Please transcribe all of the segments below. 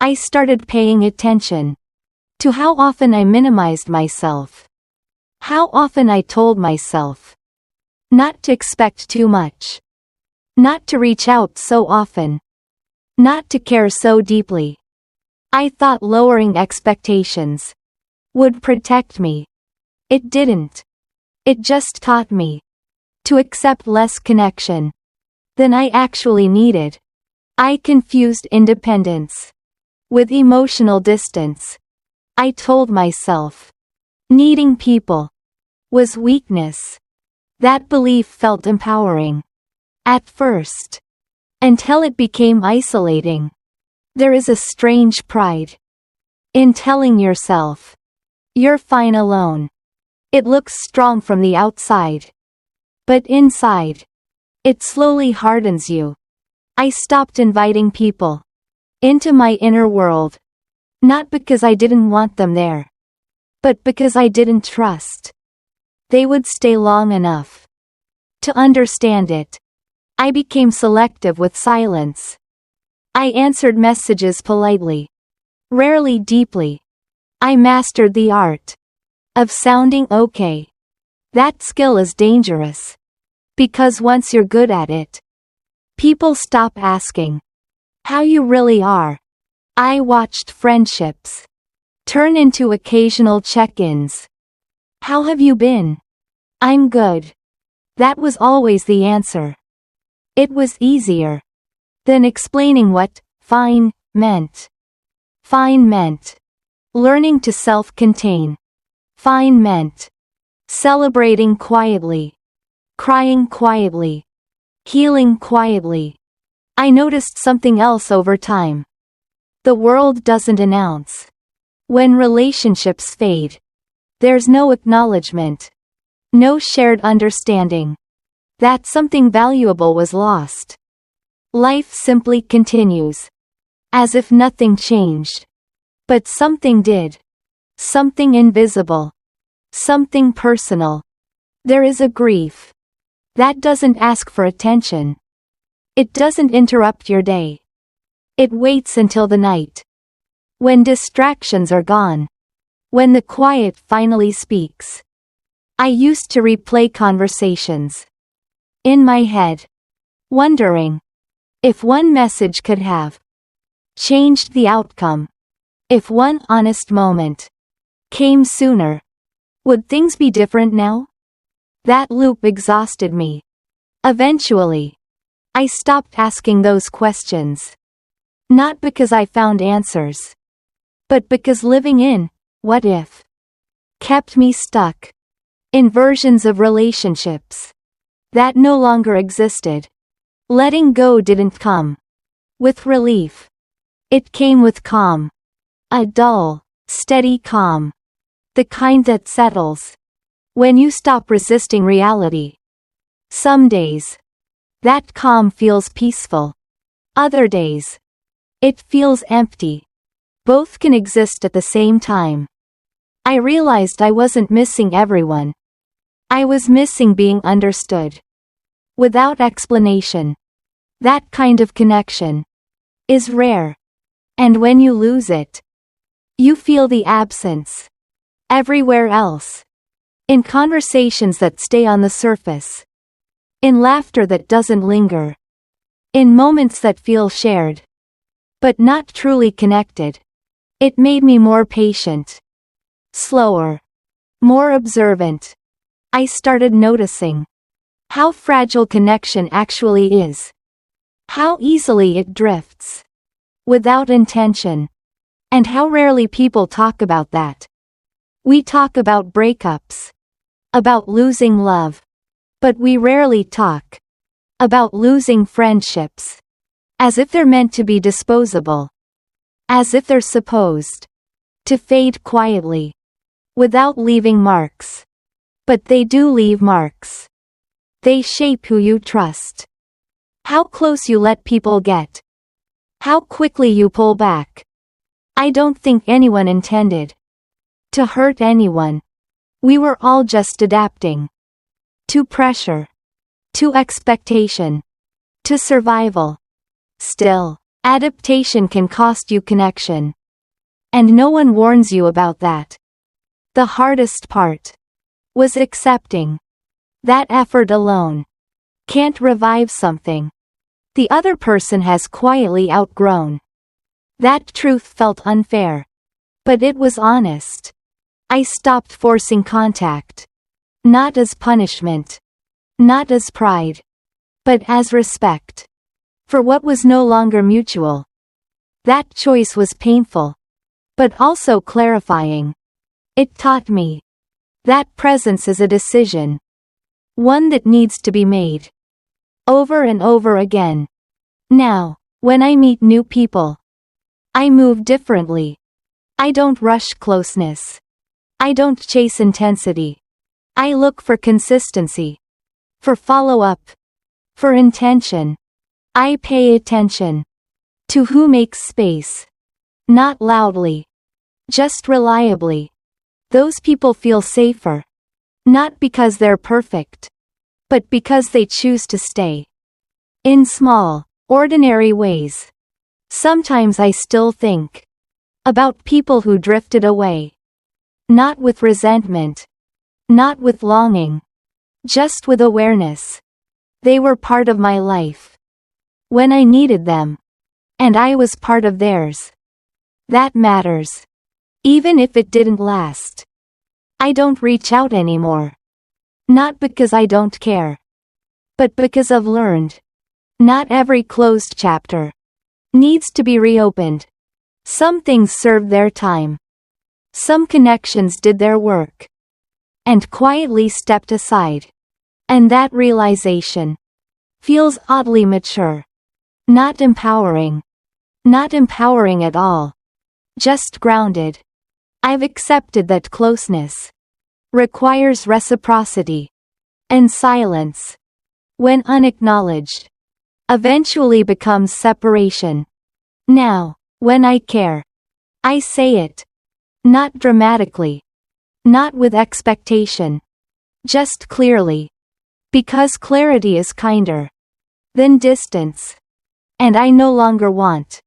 I started paying attention to how often I minimized myself. How often I told myself not to expect too much. Not to reach out so often. Not to care so deeply. I thought lowering expectations would protect me. It didn't. It just taught me to accept less connection than I actually needed. I confused independence with emotional distance. I told myself needing people was weakness. That belief felt empowering at first, until it became isolating. There is a strange pride in telling yourself you're fine alone. It looks strong from the outside, but inside, it slowly hardens you. I stopped inviting people into my inner world, not because I didn't want them there, but because I didn't trust they would stay long enough to understand it. I became selective with silence. I answered messages politely, rarely deeply. I mastered the art of sounding okay. That skill is dangerous, because once you're good at it, people stop asking how you really are. I watched friendships turn into occasional check-ins. How have you been? I'm good. That was always the answer. It was easier than explaining what fine meant. Fine meant learning to self-contain. Fine meant celebrating quietly, crying quietly, healing quietly. I noticed something else over time. The world doesn't announce when relationships fade. There's no acknowledgement, no shared understanding that something valuable was lost. Life simply continues, as if nothing changed. But something did. Something invisible. Something personal. There is a grief that doesn't ask for attention. It doesn't interrupt your day. It waits until the night, when distractions are gone, when the quiet finally speaks. I used to replay conversations in my head, wondering if one message could have changed the outcome. If one honest moment came sooner, would things be different now? That loop exhausted me. Eventually, I stopped asking those questions. Not because I found answers, but because living in what if kept me stuck in versions of relationships that no longer existed. Letting go didn't come with relief. It came with calm. A dull, steady calm. The kind that settles when you stop resisting reality. Some days, that calm feels peaceful. Other days, it feels empty. Both can exist at the same time. I realized I wasn't missing everyone. I was missing being understood. Without explanation. That kind of connection is rare. And when you lose it, you feel the absence everywhere else. In conversations that stay on the surface. In laughter that doesn't linger. In moments that feel shared, but not truly connected. It made me more patient. Slower. More observant. I started noticing how fragile connection actually is. How easily it drifts without intention. And how rarely people talk about that. We talk about breakups, about losing love, but we rarely talk about losing friendships, as if they're meant to be disposable, as if they're supposed to fade quietly, without leaving marks. But they do leave marks. They shape who you trust, how close you let people get, how quickly you pull back. I don't think anyone intended to hurt anyone. We were all just adapting to pressure, to expectation, to survival. Still, Adaptation can cost you connection. And no one warns you about that. The hardest part was accepting that effort alone can't revive something the other person has quietly outgrown. That truth felt unfair. But it was honest. I stopped forcing contact. Not as punishment. Not as pride. But as respect. For what was no longer mutual. That choice was painful. But also clarifying. It taught me that presence is a decision. One that needs to be made. Over and over again. Now, when I meet new people, I move differently. I don't rush closeness. I don't chase intensity. I look for consistency. For follow-up. For intention. I pay attention to who makes space. Not loudly. Just reliably. Those people feel safer. Not because they're perfect. But because they choose to stay. In small, ordinary ways. Sometimes I still think about people who drifted away. Not with resentment. Not with longing. Just with awareness. They were part of my life. When I needed them. And I was part of theirs. That matters. Even if it didn't last. I don't reach out anymore. Not because I don't care. But because I've learned. Not every closed chapter needs to be reopened. Some things served their time. Some connections did their work. And quietly stepped aside. And that realization feels oddly mature. Not empowering. Not empowering at all. Just grounded. I've accepted that closeness requires reciprocity. And silence, when unacknowledged, eventually becomes separation. Now, when I care, I say it. Not dramatically. Not with expectation. Just clearly. Because clarity is kinder than distance. And I no longer want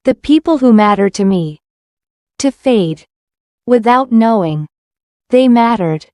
the people who matter to me to fade without knowing they mattered.